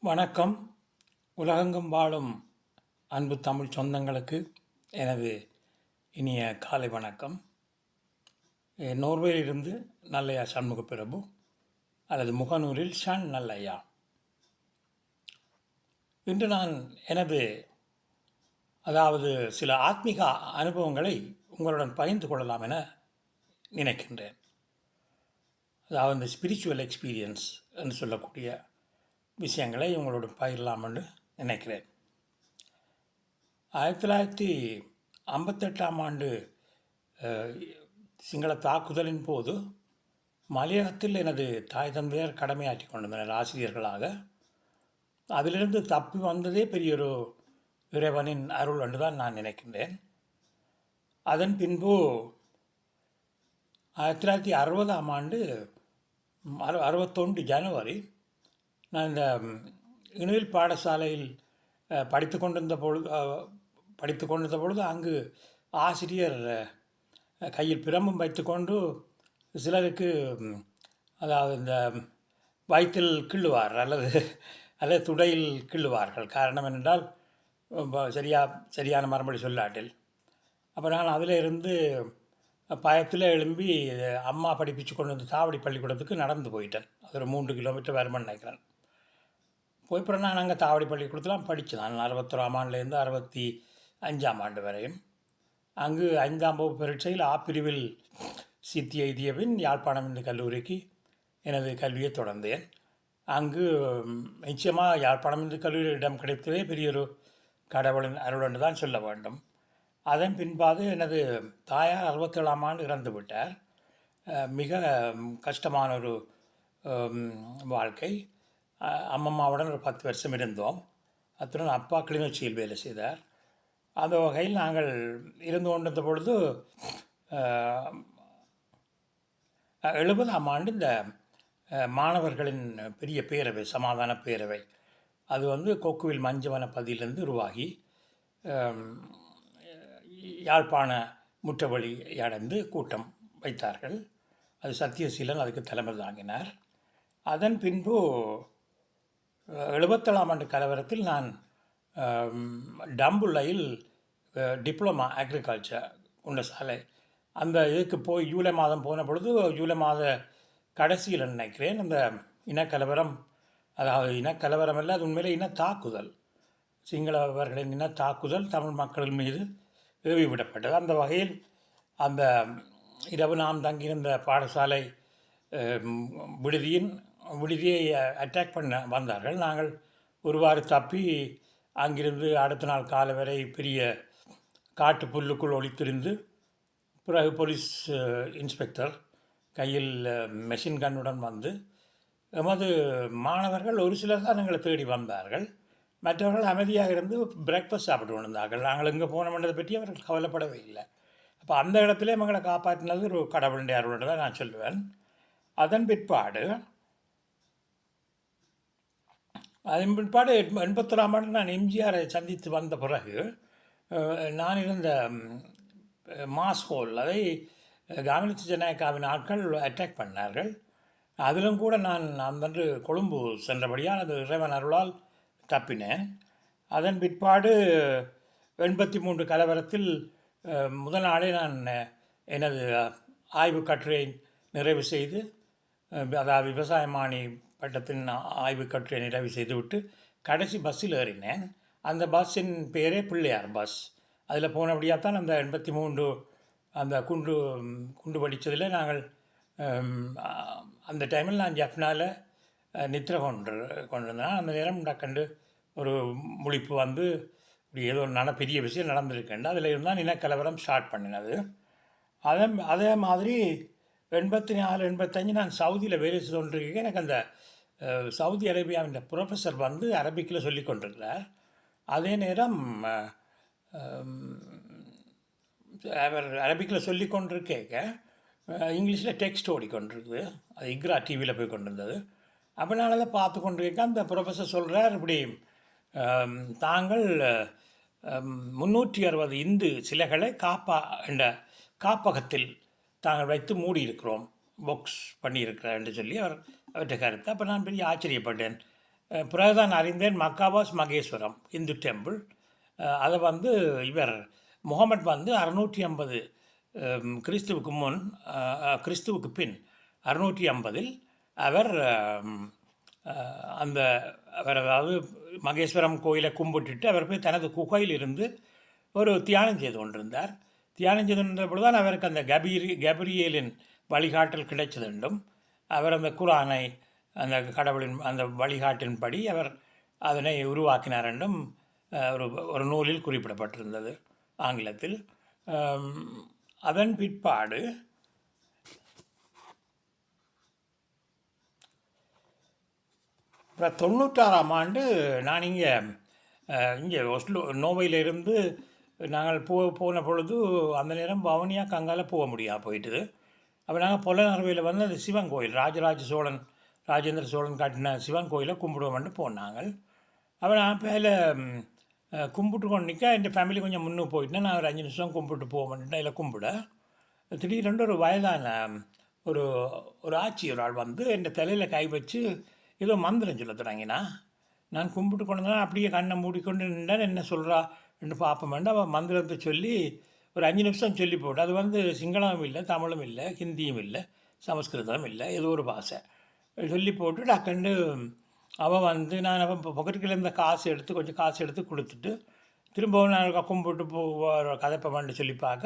வணக்கம். உலகெங்கும் வாழும் அன்பு தமிழ் சொந்தங்களுக்கு எனது இனிய காலை வணக்கம். நோர்வேலிருந்து நல்லையா சண்முக பிரபு அல்லது முகநூரில் ஷன் நல்லையா. இன்று நான் எனது சில ஆத்மீக அனுபவங்களை உங்களுடன் பகிர்ந்து கொள்ளலாம் என நினைக்கின்றேன். அதாவது இந்த ஸ்பிரிச்சுவல் எக்ஸ்பீரியன்ஸ் என்று சொல்லக்கூடிய விஷயங்களை உங்களோட பகிரலாம் என்று நினைக்கிறேன். 1958 ஆண்டு சிங்கள தாக்குதலின் போது மலையகத்தில் எனது தாய் தந்தையர் கடமையாற்றி கொண்டிருந்தனர் ஆசிரியர்களாக. அதிலிருந்து தப்பி வந்ததே பெரியொரு இறைவனின் அருள் என்று தான் நான் நினைக்கின்றேன். அதன் பின்பு 1960 ஆண்டு 61 ஜனவரி நான் இந்த இணுவில் பாடசாலையில் படித்து கொண்டிருந்த பொழுது அங்கு ஆசிரியர் கையில் பிரம்பும் வைத்துக்கொண்டு சிலருக்கு இந்த வயிற்றில் கிள்ளுவார் அல்லது துடையில் கிள்ளுவார்கள். காரணம் என்றால் சரியான மறுமொழி சொல்லாட்டில். அப்போ நான் அதில் இருந்து பயத்தில் எழும்பி அம்மா படிப்பிச்சு கொண்டு வந்து தாவடி பள்ளிக்கூடத்துக்கு நடந்து போயிட்டேன். அது ஒரு 3 கிலோமீட்டர் வருமானு நினைக்கிறேன். போய்ப்புறம் நான் அங்கே தாவடி பள்ளிக்கூடத்துலாம் படித்தேன். நான் 61 ஆண்டுலேருந்து 65 ஆண்டு வரையும் அங்கு 5ஆம் வகுப்பு பரீட்சையில் பிரிவில் சித்தி எய்திய பின் யாழ்ப்பாணம் இந்த கல்லூரிக்கு எனது கல்வியை தொடர்ந்தேன். அங்கு நிச்சயமாக யாழ்ப்பாணம் இந்த கல்லூரியில் இடம் கிடைத்ததே பெரியொரு கடவுளின் அருள் என்று தான் சொல்ல வேண்டும். அதன் பின்பாடு எனது தாயார் 67ஆம் ஆண்டு இறந்து விட்டார். மிக கஷ்டமான ஒரு வாழ்க்கை. அம்மம்மாவுடன் ஒரு 10 வருஷம் இருந்தோம். அத்துடன் அப்பா கிளிநொச்சியில் வேலை செய்தார். அந்த வகையில் நாங்கள் இருந்து கொண்டிருந்த பொழுது 70ஆம் ஆண்டு இந்த மாணவர்களின் பெரிய பேரவை, சமாதான பேரவை, அது கொக்குவில் மஞ்சவன பதிலிருந்து உருவாகி யாழ்ப்பாண முற்றவழி அடைந்து கூட்டம் வைத்தார்கள். அது சத்தியசீலன் அதுக்கு தலைமை தாங்கினார். அதன் பின்பு 77ஆம் ஆண்டு கலவரத்தில் நான் டம்புள்ளையில் டிப்ளமா அக்ரிகல்ச்சர் குண்டசாலை அந்த இதுக்கு போய் ஜூலை மாதம் போன பொழுது, ஜூலை மாத கடைசியில் நினைக்கிறேன், அந்த இனக்கலவரம், இனக்கலவரம் இல்லை, அது உண்மையிலே இனத்தாக்குதல், சிங்களவர்களின் இனத்தாக்குதல் தமிழ் மக்கள் மீது ஏவி விடப்பட்டது. அந்த வகையில் அந்த இரவு நாம் தங்கியிருந்த பாடசாலை விடுதியை அட்டாக் பண்ண வந்தார்கள். நாங்கள் ஒருவாறு தப்பி அங்கிருந்து அடுத்த நாள் காலை வரை பெரிய காட்டு புல்லுக்குள் ஒளித்திருந்து, பிறகு போலீஸ் இன்ஸ்பெக்டர் கையில் மெஷின் கன்னுடன் வந்து எமது மாணவர்கள் ஒரு சிலர் தான் எங்களை தேடி வந்தார்கள். மற்றவர்கள் அமைதியாக இருந்து பிரேக்ஃபாஸ்ட் சாப்பிட்டு கொண்டிருந்தார்கள். நாங்கள் எங்கே போனோம்ன்றதை பற்றி அவர்கள் கவலைப்படவே இல்லை. அப்போ அந்த இடத்துல எங்களை காப்பாற்றினது ஒரு கடவுளுடைய அருள்னு தான் நான் சொல்லுவேன். அதன் பிற்பாடு 81ஆம் ஆண்டு நான் எம்ஜிஆரை சந்தித்து வந்த பிறகு நான் இருந்த மாஸ் ஹோல், அதை காமினிச்சு ஜனநாயகாவின் ஆட்கள் அட்டாக் பண்ணார்கள். அதிலும் கூட நான் அன்று கொழும்பு சென்றபடியால் அது இறைவன் அருளால் தப்பினேன். அதன் பிற்பாடு 83 கலவரத்தில் முதல் நாளே நான் எனது ஆய்வு கட்டுரையை நிறைவு செய்து, அதாவது விவசாயமானி பட்டத்தின் ஆய்வு கட்டுரை நிறைவு செய்துவிட்டு கடைசி பஸ்ஸில் ஏறினேன். அந்த பஸ்ஸின் பேரே பிள்ளையார் பஸ். அதில் போனபடியாக தான் அந்த 83 அந்த குண்டு படித்ததில் நாங்கள் அந்த டைமில் நான் ஜப்னாவில் நித்திரை கொண்டிருந்தேன். அந்த நேரம் டக்கண்டு ஒரு முழிப்பு வந்து இப்படி ஏதோ பெரிய விஷயம் நடந்திருக்கேன். அதில் இருந்தால் இனக்கலவரம் ஸ்டார்ட் பண்ணினது. அதே மாதிரி 84, 85 நான் சவுதியில் வேலை செய்து கொண்டிருக்கேன். எனக்கு அந்த சவுதி அரேபியாவின் ப்ரொஃபஸர் வந்து அரபிக்கில் சொல்லி கொண்டிருக்கிறார். அதே நேரம் அவர் அரபிக்கில் சொல்லி கொண்டிருக்க இங்கிலீஷில் டெக்ஸ்ட் ஓடிக்கொண்டிருக்குது. அது இக்ரா டிவியில் போய் கொண்டிருந்தது. அப்போ நான் அதை பார்த்து கொண்டிருக்க அந்த ப்ரொஃபஸர் சொல்கிறார், இப்படி தாங்கள் 360 இந்து சிலைகளை என்ற காப்பகத்தில் தாங்கள் வைத்து மூடியிருக்கிறோம், பாக்ஸ் பண்ணியிருக்கிறார் என்று சொல்லி அவர்கிட்ட கருத்து. அப்போ நான் பெரிய ஆச்சரியப்பட்டேன். பிறகுதான் அறிந்தேன் மக்காபாஸ் மகேஸ்வரம் இந்து டெம்பிள். அதை வந்து இவர் முகமட் வந்து 650 கிறிஸ்துவுக்கு முன், கிறிஸ்துவுக்கு பின் 650 அவர் அந்த அவர் அதாவது மகேஸ்வரம் கோயிலை கும்பிட்டுட்டு அவர் போய் தனது குகையில் இருந்து ஒரு தியானம் செய்து கொண்டிருந்தார். தியானம் செய்து கொண்டிருந்த பொழுது தான் அவருக்கு அந்த கபிரியேலின் வழிகாட்டல் கிடைச்சது என்றும், அவர் அந்த குரானை அந்த கடவுளின் அந்த வழிகாட்டின்படி அவர் அதனை உருவாக்கினார் என்றும் ஒரு ஒரு நூலில் குறிப்பிடப்பட்டிருந்தது ஆங்கிலத்தில். அதன் பிற்பாடு அப்புறம் 96ஆம் ஆண்டு நான் இங்கே ஒஸ்லோ நோவையிலிருந்து நாங்கள் போன பொழுது அந்த நேரம் வவுனியா கங்கால போக முடியாது போயிட்டுது. அப்போ நாங்கள் பொலனறுவையில் வந்து அந்த சிவன் கோயில் ராஜேந்திர சோழன் காட்டின சிவன் கோயிலை கும்பிடுவோம்னு போனாங்க. அப்போ நான் பேரில் கும்பிட்டு கொண்டு நிற்க என் ஃபேமிலி கொஞ்சம் முன்னுக்கு போயிட்டேன். நான் ஒரு 5 நிமிஷம் கும்பிட்டு போவேன்ட்டு அதில் கும்பிட திடீரென்று ஒரு வயதான ஒரு ஒரு ஆட்சி ஒரு ஆள் வந்து என் தலையில் கை வச்சு ஏதோ மந்திரம் சொல்ல தொடங்கினா. நான் கும்பிட்டு கொண்டு தான் அப்படியே கண்ணை மூடிக்கொண்டு நின்றால் என்ன சொல்கிறா என்று பார்ப்போம்ண்டு அவள் மந்திரத்தை சொல்லி ஒரு 5 நிமிஷம் சொல்லி போட்டு, அது வந்து சிங்களமும் இல்லை, தமிழும் இல்லை, ஹிந்தியும் இல்லை, சமஸ்கிருதம் இல்லை, ஏதோ ஒரு பாஷை சொல்லி போட்டு டக்குண்டு அவள் வந்து நான் அவன் பொக்கெட்டுக்குள்ள இருந்த கொஞ்சம் காசு எடுத்து கொடுத்துட்டு திரும்பவும் நான் கும்பிட்டு கதைப்பமான்னு சொல்லி பார்க்க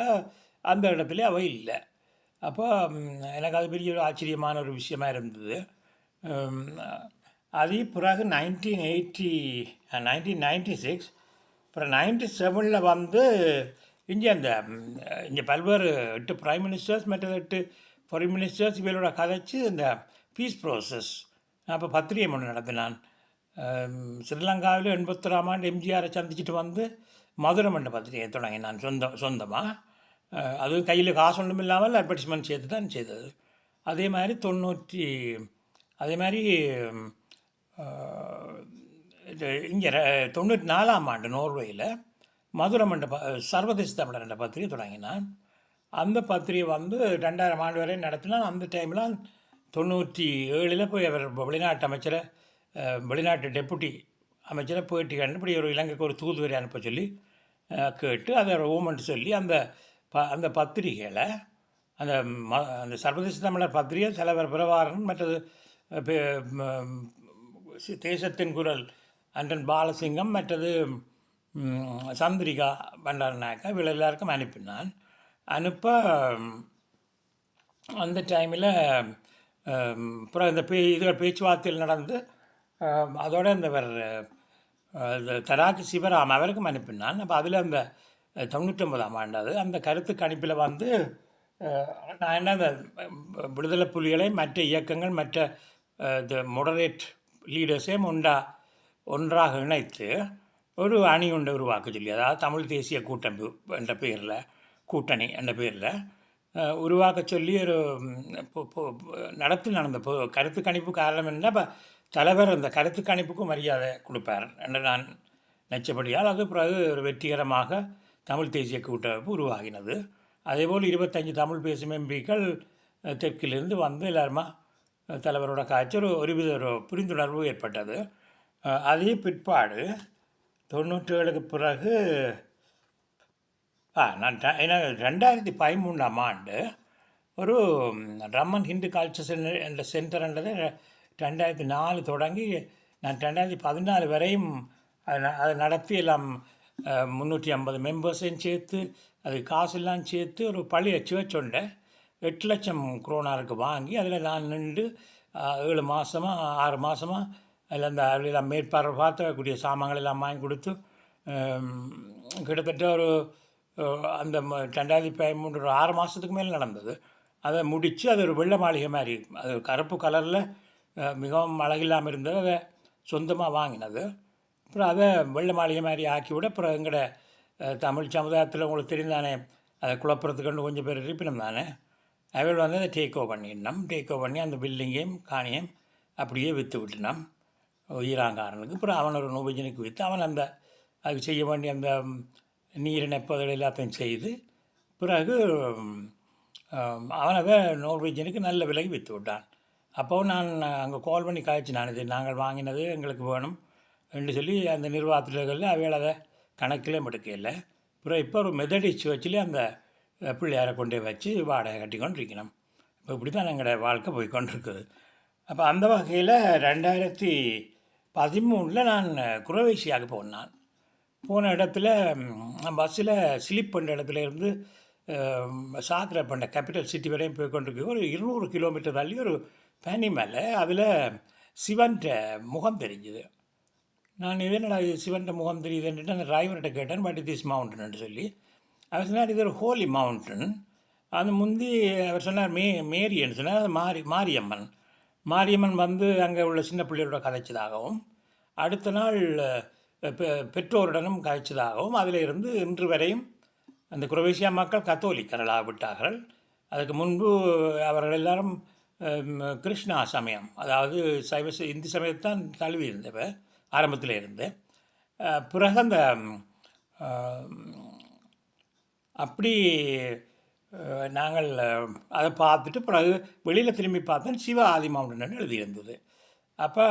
அந்த இடத்துல அவள் இல்லை. அப்போ எனக்கு அது பெரிய ஒரு ஆச்சரியமான ஒரு விஷயமா இருந்தது. அது பிறகு 1996 அப்புறம் 97 வந்து இங்கே பல்வேறு 8 பிரைம் மினிஸ்டர்ஸ் மற்ற 8 ஃபாரின் மினிஸ்டர்ஸ் இவரோட கதைச்சு இந்த பீஸ் ப்ரோசஸ் அப்போ பத்திரிகை ஒன்று நடத்தினான். ஸ்ரீலங்காவில் 81ஆம் ஆண்டு எம்ஜிஆரை சந்திச்சுட்டு வந்து மதுரை மண்ட பத்திரிகை தொடங்கினான் சொந்தமாக. அதுவும் கையில் காசு ஒன்றும் இல்லாமல் அட்வர்டைஸ்மெண்ட் சேர்த்து தான் செய்தது. அதே மாதிரி இங்கே 94ஆம் ஆண்டு நோர்வேயில் மதுரை மண்ட சர்வதேச தமிழர் என்ற பத்திரிகை தொடங்கினான். அந்த பத்திரிகை வந்து 2000 ஆண்டு வரை நடத்தினான். அந்த டைமில் 97 போய் அவர் வெளிநாட்டு டெப்புட்டி அமைச்சரை போயிட்டு கண்டுபடி ஒரு இலங்கைக்கு ஒரு தூதுவரை அனுப்ப சொல்லி கேட்டு அதை ஓமெண்ட் சொல்லி அந்த பத்திரிகையில் அந்த சர்வதேச தமிழர் பத்திரிகை தலைவர் பிரபாகரன் மற்றது தேசத்தின் குரல் அண்டன் பாலசிங்கம் மற்றது சந்திரிகா பண்டாரநாயக்கா இவள் எல்லாருக்கும் அனுப்பினான். அந்த டைமில் அப்புறம் இந்த பேச்சுவார்த்தையில் நடந்து அதோட இந்த தராக்கி சிவராம் அவருக்கும் அனுப்பினான். அப்போ அதில் அந்த 99ஆம் ஆண்டு அந்த கருத்து கணிப்பில் வந்து நான் என்ன இந்த விடுதலை புலிகளை மற்ற இயக்கங்கள் மற்ற மொடரேட் லீடர்ஸையும் ஒன்றாக இணைத்து ஒரு அணி ஒன்றை உருவாக்க சொல்லி, அதாவது தமிழ் தேசிய கூட்டணி என்ற பேரில் உருவாக்க சொல்லி ஒரு நடந்த கருத்து கணிப்பு காரணம் என்ன, இப்போ தலைவர் அந்த கருத்து கணிப்புக்கும் மரியாதை கொடுப்பார் என்று நான் நினச்சபடியால் அது பிறகு ஒரு வெற்றிகரமாக தமிழ் தேசிய கூட்டமைப்பு உருவாகினது. அதேபோல் 25 தமிழ் பேசும் எம்பிக்கள் தெற்கிலிருந்து வந்து எல்லாருமா தலைவரோட காய்ச்சி ஒருவித ஒரு புரிந்துணர்வு ஏற்பட்டது. அதே பிற்பாடு 97க்கு பிறகு நான் 2013ஆம் ஆண்டு ஒரு ரம்மன் ஹிந்து கல்ச்சர் என்ற சென்டர்ன்றது 2004 தொடங்கி நான் 2014 வரையும் அதை நடத்தி எல்லாம் 350 மெம்பர்ஸையும் சேர்த்து அது காசெல்லாம் சேர்த்து ஒரு பழைய சேர்ச்சொண்டை 8 லட்சம் குரோனாருக்கு வாங்கி அதில் நான் நின்று 7 மாதமாக 6 மாதமாக அதில் அந்த எல்லாம் மேற்பார்வை பார்க்கக்கூடிய சாமான்கள் எல்லாம் வாங்கி கொடுத்து கிட்டத்தட்ட ஒரு அந்த 2013 ஒரு 6 மாதத்துக்கு மேலே நடந்தது. அதை முடித்து அது ஒரு வெள்ளை மாளிகை மாதிரி, அது கருப்பு கலரில் மிகவும் அழகில்லாமல் இருந்தது. அதை சொந்தமாக வாங்கினது. அப்புறம் அதை வெள்ளை மாளிகை மாதிரி ஆக்கி விட அப்புறம் எங்களோட தமிழ் சமுதாயத்தில் உங்களுக்கு தெரிந்தானே அதை குழப்பறதுக்கு கொஞ்சம் பேர் இருப்பினம் தானே, அவள் வந்து அதை டேக் ஓவர் பண்ணி அந்த பில்டிங்கையும் காணியும் அப்படியே விற்று விட்டுனான் ஈராங்காரனுக்கு. அப்புறம் அவன் ஒரு நோபஜனுக்கு விற்று அவன் அதுக்கு செய்ய வேண்டிய அந்த நீர் இணைப்பதில் எல்லாத்தையும் செய்து பிறகு அவன் அதை நோர்வேஜனுக்கு நல்ல விலைக்கு விற்று விட்டான். அப்போவும் நான் அங்கே கால் பண்ணி காய்ச்சி நான் இது நாங்கள் வாங்கினது எங்களுக்கு வேணும் என்று சொல்லி அந்த நிர்வாகத்தில் அவைகள் அதை கணக்கிலே எடுக்கல. அப்புறம் இப்போ ஒரு மெதடிச் வச்சுலேயே அந்த பிள்ளையாரை கொண்டு வச்சு வாடகை கட்டி கொண்டு இருக்கணும். இப்போ இப்படி தான் எங்களோட வாழ்க்கை போய் கொண்டிருக்குது. அப்போ அந்த வகையில் 2013 நான் குரோவேஷியாவுக்கு போனேன். போன இடத்துல பஸ்ஸில் ஸ்லீப் பண்ணுற இடத்துல இருந்து சாக்ரப் பண்ண கேபிட்டல் சிட்டி வரையும் போய் கொண்டிருக்கு. ஒரு 200 கிலோமீட்டர் தள்ளி ஒரு பனி மேலே அதில் சிவன் முகம் தெரிஞ்சுது. நான் இது என்னடா இது சிவன் முகம் தெரியுதுன்ட்டு அந்த டிரைவர்கிட்ட கேட்டேன், பட் இட் இஸ் மவுண்டன் சொல்லி. அவர் சொன்னார் இது ஒரு ஹோலி மவுண்டன். அது முந்தி அவர் சொன்னார் மேரியன்னு சொன்னார். அது மாரியம்மன் வந்து அங்கே உள்ள சின்ன பிள்ளைகளோட கதைச்சதாகவும், அடுத்த நாள் பெற்றோருடனும் கதைச்சதாகவும், அதில் இருந்து இன்று வரையும் அந்த குரோவேஷியா மக்கள் கத்தோலிக்கர்களாக விட்டார்கள். அதுக்கு முன்பு அவர்கள் எல்லாரும் கிருஷ்ணா சமயம், அதாவது இந்து சமயத்தான் தழுவி இருந்தவ ஆரம்பத்தில் இருந்து. பிறகு அந்த அப்படி நாங்கள் அதை பார்த்துட்டு பிறகு வெளியில் திரும்பி பார்த்தேன் சிவ ஆதி மவுண்டன் எழுதியிருந்தது. அப்போ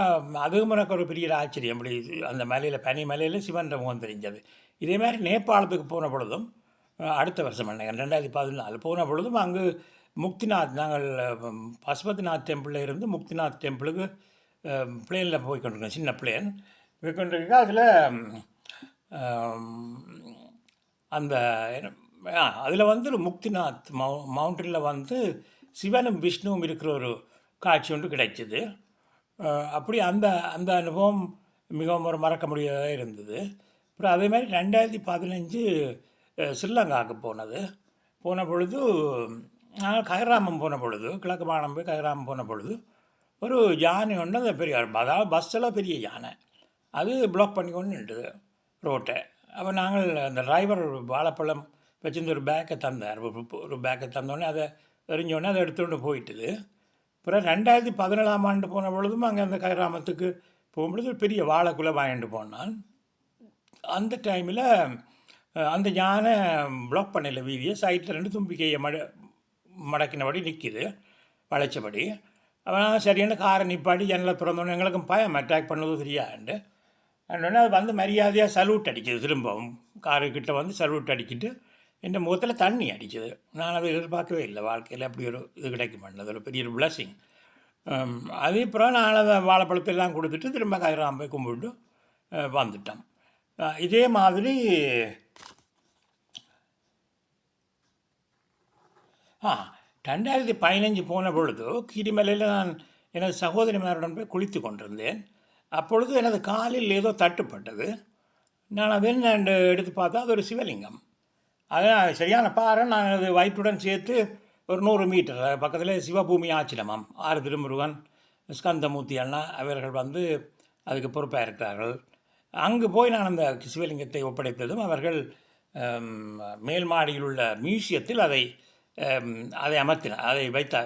அதுவும் எனக்கு ஒரு பெரிய ஆச்சரியம். அப்படி அந்த மலையில் பனி மலையில் சிவன் முகம் தெரிஞ்சது. இதே மாதிரி நேபாளத்துக்கு போன பொழுதும் அடுத்த வருஷம் 2014 போன பொழுதும் அங்கு முக்திநாத், நாங்கள் பசுபதிநாத் டெம்பிளில் இருந்து முக்திநாத் டெம்பிளுக்கு பிளேனில் போய் கொண்டிருக்கோம். சின்ன பிளேன் போய் கொண்டிருக்கோம். அதில் அந்த அதில் வந்து ஒரு முக்திநாத் மவுண்டனில் வந்து சிவனும் விஷ்ணுவும் இருக்கிற ஒரு காட்சி ஒன்று கிடைச்சிது. அப்படி அந்த அந்த அனுபவம் மிகவும் ஒரு மறக்க முடியாததாக இருந்தது. அப்புறம் அதே மாதிரி 2015 ஸ்ரீலங்காவுக்கு போன பொழுது நான் கதிராமம் போன பொழுது, கிழக்கு மாநிலம் போய் கதிராமம் போன பொழுது ஒரு யானை ஒன்று, அந்த பெரிய அதாவது பஸ்ஸெல்லாம் பெரிய யானை, அது பிளாக் பண்ணி கொண்டு நின்றுது ரோட்டை. அப்போ நாங்கள் அந்த டிரைவர் வாழைப்பழம் வச்சிருந்த ஒரு பேக்கை தந்தார். ஒரு பேக்கை தந்தோடனே அதை எறிஞ்சோடனே அதை எடுத்துகிட்டு போயிட்டுது. அப்புறம் 2017 போன பொழுதும் அங்கே அந்த கதிராமத்துக்கு போகும்பொழுது ஒரு பெரிய வாழைக்குள்ளே வாங்கிட்டு போனான். அந்த டைமில் அந்த யானை பிளாக் பண்ணல வீதியை, சைட்டில் 2 தும்பிக்கையை மடக்கினபடி நிற்கிது வளைச்சபடி. அவன் சரியான காரை நிப்பாட்டி ஜன்னலை திறந்தோன்னு எங்களுக்கும் பயம், அட்டாக் பண்ணதும் தெரியாதுண்டு. அதனால அது வந்து மரியாதையாக சல்யூட் அடிக்குது. திரும்பவும் காருக்கிட்ட வந்து சல்யூட் அடிச்சுட்டு என் முகத்தில் தண்ணி அடிக்குது. நான் அதை எதிர்பார்க்கவே இல்லை வாழ்க்கையில், அப்படி ஒரு இது கிடைக்க மாட்டேன். ஒரு பெரிய ஒரு பிளஸிங். அதே அப்புறம் நான் அதை வாழைப்பழத்தெல்லாம் கொடுத்துட்டு திரும்ப கதிராமம் போய் கும்பிட்டு வந்துட்டோம். இதே மாதிரி 2015 போன பொழுது கீரிமலையில் நான் எனது சகோதரிமாருடன் போய் குளித்து கொண்டிருந்தேன். அப்பொழுது எனது காலில் ஏதோ தட்டுப்பட்டது. நான் அதை எடுத்து பார்த்தா அது ஒரு சிவலிங்கம். அதான் சரியான பாறை. நான் அது வயிற்றுடன் சேர்த்து ஒரு 100 மீட்டர் பக்கத்தில் சிவபூமி ஆச்சிரமம், ஆறு திருமுருகன், ஸ்கந்தமூர்த்தி அண்ணா அவர்கள் வந்து அதுக்கு பொறுப்பாக இருக்கிறார்கள். அங்கு போய் நான் அந்த சிவலிங்கத்தை ஒப்படைத்ததும் அவர்கள் மேல் மாடியில் உள்ள மியூசியத்தில் அதை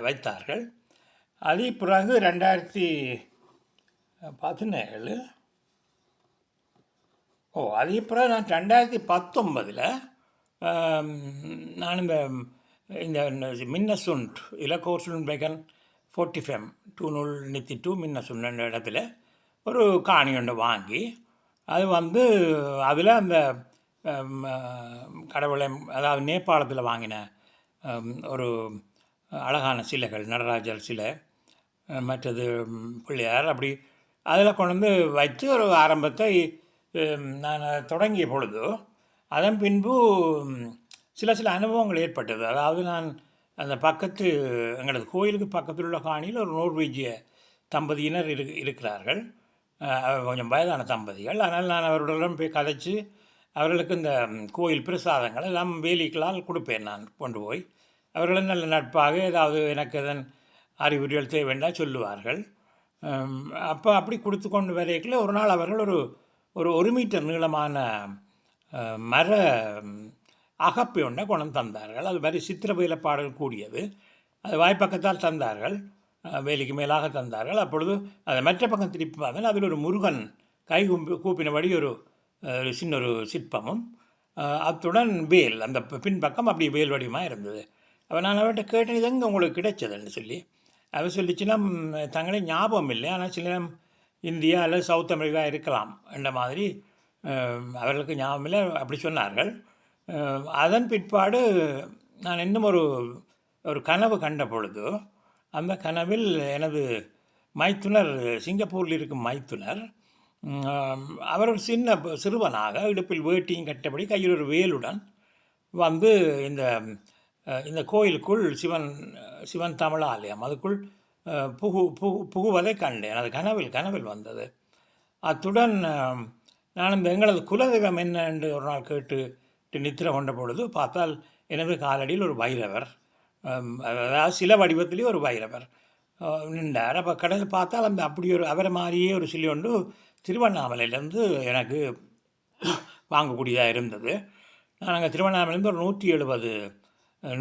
வைத்தார்கள். அதே பிறகு 2017 அதே பிறகு நான் 2019 நான் இந்த மின்னசுண்ட் இலக்கோசுண்ட் பேகன் 45 292 மின்னசுண்ட் என்ற இடத்துல ஒரு காணி ஒன்று வாங்கி, அது வந்து அதில் அந்த கடவுளை, அதாவது நேபாளத்தில் வாங்கின ஒரு அழகான சிலைகள், நடராஜர் சிலை, மற்றது பிள்ளையார், அப்படி அதில் கொண்டு வந்து வச்சு ஒரு ஆரம்பத்தை நான் தொடங்கிய பொழுது அதன் பின்பு சில அனுபவங்கள் ஏற்பட்டது. அதாவது நான் அந்த எங்களது கோயிலுக்கு பக்கத்தில் உள்ள காணியில் ஒரு நோர்வீஜிய தம்பதியினர் இருக்கிறார்கள். கொஞ்சம் வயதான தம்பதிகள். ஆனால் நான் அவர்களுடன் போய் கதைச்சு அவர்களுக்கு இந்த கோயில் பிரசாதங்கள் எல்லாம் வேலிகளால் கொடுப்பேன். நான் கொண்டு போய் அவர்களும் நல்ல நட்பாக ஏதாவது எனக்கு அதன் அறிவுரைகள் தேவைண்டா சொல்லுவார்கள். அப்படி கொடுத்து கொண்டு வரைக்கில் ஒரு நாள் அவர்கள் ஒரு மீட்டர் நீளமான மர அகப்பை ஒன்றை கொண்டு தந்தார்கள். அது மாதிரி சித்திர வேலைப்பாடல் கூடியது. அது வாய்ப்பக்கத்தால் தந்தார்கள், வேலிக்கு மேலாக தந்தார்கள். அப்பொழுது அதை மற்ற பக்கம் திருப்பி பார்த்தால் அதில் ஒரு முருகன் கை கூப்பினபடி ஒரு சின்ன ஒரு சிற்பமும், அத்துடன் வேல் அந்த பின்பக்கம் அப்படி வேல் வடிவமாக இருந்தது. அப்போ நான் அவர்கிட்ட கேட்டேன், இது எங்கே உங்களுக்கு கிடைச்சதுன்னு சொல்லி. அவ சொல்லிச்சுன்னா தங்களே ஞாபகம் இல்லை, ஆனால் சில நேரம் இந்தியா அல்லது சவுத் அமெரிக்கா இருக்கலாம் என்ற மாதிரி அவர்களுக்கு ஞாபகம் இல்லை, அப்படி சொன்னார்கள். அதன் பிற்பாடு நான் இன்னும் ஒரு கனவு கண்ட பொழுது, அந்த கனவில் எனது மைத்துனர், சிங்கப்பூரில் இருக்கும் மைத்துனர், அவர் ஒரு சிறுவனாக இடுப்பில் வேட்டியும் கட்டபடி கையில் ஒரு வேலுடன் வந்து இந்த கோயிலுக்குள் சிவன் தமிழாலயம் அதுக்குள் புகுவதை கண்டேன். அது கனவில் வந்தது. அத்துடன் நான் எங்களது குலதெய்வம் என்ன என்று ஒரு நாள் கேட்டு நித்திரை கொண்ட பொழுது பார்த்தால் எனது காலடியில் ஒரு பைரவர், அதாவது சில வடிவத்திலே ஒரு பைரவர் நின்றார். அப்போ கடைசி பார்த்தால் அப்படி அவரை மாதிரியே ஒரு சிலை ஒன்று திருவண்ணாமலையிலேருந்து எனக்கு வாங்கக்கூடியதாக இருந்தது. நான் அங்கே திருவண்ணாமலையிலேருந்து ஒரு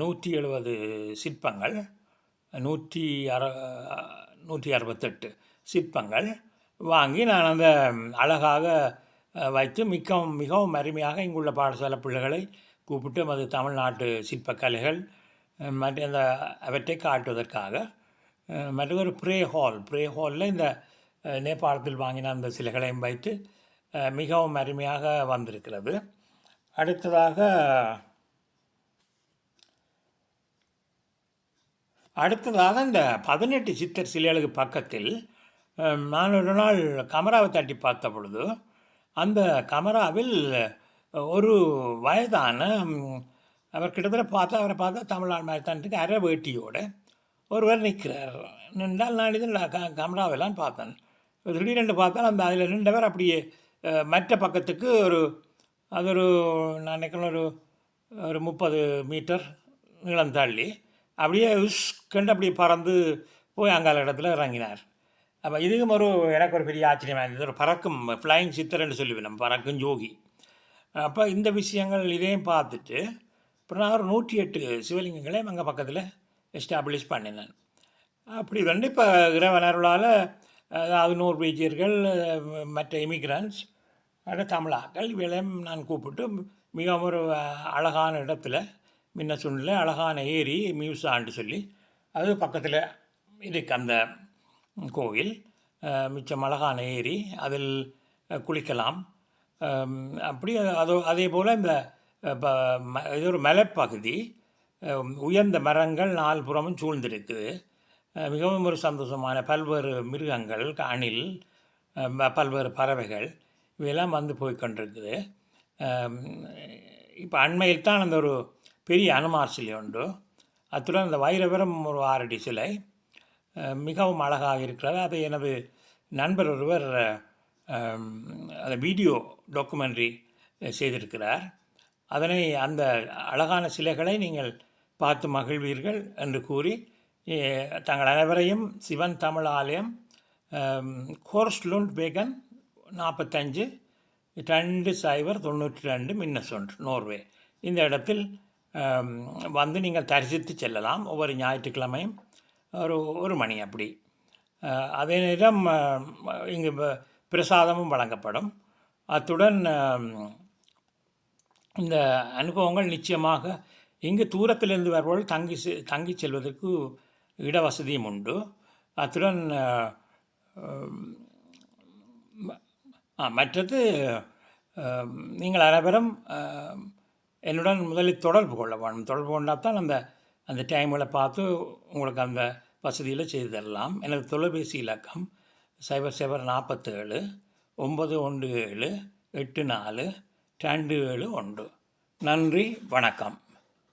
170 சிற்பங்கள், 168 சிற்பங்கள் வாங்கி நான் அந்த அழகாக வைத்து மிகவும் அருமையாக இங்குள்ள பாடசாலை பிள்ளைகளை கூப்பிட்டு அது தமிழ்நாட்டு சிற்பக்கலைகள் மற்ற அவற்றை காட்டுவதற்காக மற்ற ஒரு ப்ரே ஹாலில் இந்த நேபாளத்தில் வாங்கின அந்த சிலைகளையும் வைத்து மிகவும் அருமையாக வந்திருக்கிறது. அடுத்ததாக இந்த 18 சித்தர் சிலைகளுக்கு பக்கத்தில் நான் ஒரு நாள் கமராவை தட்டி பார்த்த பொழுது அந்த கமராவில் ஒரு வயதான அவர் கிட்டத்தட்ட அவரை பார்த்தா தமிழ்நாடு மாதிரி தான் அரை வேட்டியோடு ஒருவர் நிற்கிறார். நின்றால் நான் இதில் கமராவெல்லாம் பார்த்தேன். திடீரென்று பார்த்தால் அதில் நின்றவர் அப்படியே மற்ற பக்கத்துக்கு நான் நினைக்கிறேன் ஒரு 30 மீட்டர் நீளம் தள்ளி அப்படியே கண்டு அப்படியே பறந்து போய் அங்கால இடத்துல இறங்கினார். அப்போ இதுவும் எனக்கு ஒரு பெரிய ஆச்சரியமாக இருந்தது. ஒரு பறக்கும் ஃப்ளையிங் சித்தர் என்று சொல்லுவேன், நம்ம பறக்கும் ஜோகி. அப்போ இந்த விஷயங்கள் இதையும் பார்த்துட்டு அப்புறம் நான் ஒரு 108 சிவலிங்கங்களை அங்கே பக்கத்தில் எஸ்டாப்ளிஷ் பண்ணினேன். அப்படி இப்போ இறைவனர்களால் அதாவது நோர்வேஜியர்கள், மற்ற இமிக்ரன்ஸ், தமிழாக்கள் இவைகளையும் நான் கூப்பிட்டு மிகவும் ஒரு அழகான இடத்துல மின்னசுண்டில் அழகான ஏரி மியூசான்னு சொல்லி அது பக்கத்தில் இருக்கு அந்த கோவில். மிச்சம் அழகான ஏரி, அதில் குளிக்கலாம். அப்படி அதே போல் இது ஒரு மலைப்பகுதி, உயர்ந்த மரங்கள் 4 புறமும் சூழ்ந்திருக்குது. மிகவும் ஒரு சந்தோஷமான பல்வேறு மிருகங்கள், அணில், பல்வேறு பறவைகள் இவையெல்லாம் வந்து போய்கொண்டிருக்குது. இப்போ அண்மையில் தான் அந்த ஒரு பெரிய அனுமார் சிலை உண்டு. அத்துடன் அந்த வைரவரம் ஒரு 6 அடி சிலை மிகவும் அழகாக இருக்கிறது. அதை எனது நண்பர் ஒருவர் அந்த வீடியோ டாக்குமெண்ட்ரி செய்திருக்கிறார். அதனை அந்த அழகான சிலைகளை நீங்கள் பார்த்து மகிழ்வீர்கள் என்று கூறி தங்கள் அனைவரையும் சிவன் தமிழ் ஆலயம், கோர்ஸ்லுண்ட் வேகன் 45 2092 மின்னசுண்ட், நோர்வே, இந்த இடத்தில் வந்து நீங்கள் தரிசித்து செல்லலாம். ஒவ்வொரு ஞாயிற்றுக்கிழமையும் ஒரு மணி அப்படி. அதே நேரம் இங்கு பிரசாதமும் வழங்கப்படும். அத்துடன் இந்த அனுபவங்கள் நிச்சயமாக இங்கு தூரத்திலிருந்து வருபவர்கள் தங்கி செல்வதற்கு இடவசதியும் உண்டு. அத்துடன் மற்றது நீங்கள் அனைவரும் என்னுடன் முதலில் தொடர்பு கொள்ள வேண்டும். தொடர்பு கொண்டால் தான் அந்த டைம்களை பார்த்து உங்களுக்கு அந்த வசதியில் செய்து தரலாம். எனது தொலைபேசி இலக்கம் 0747 917 84 27 1. நன்றி, வணக்கம்.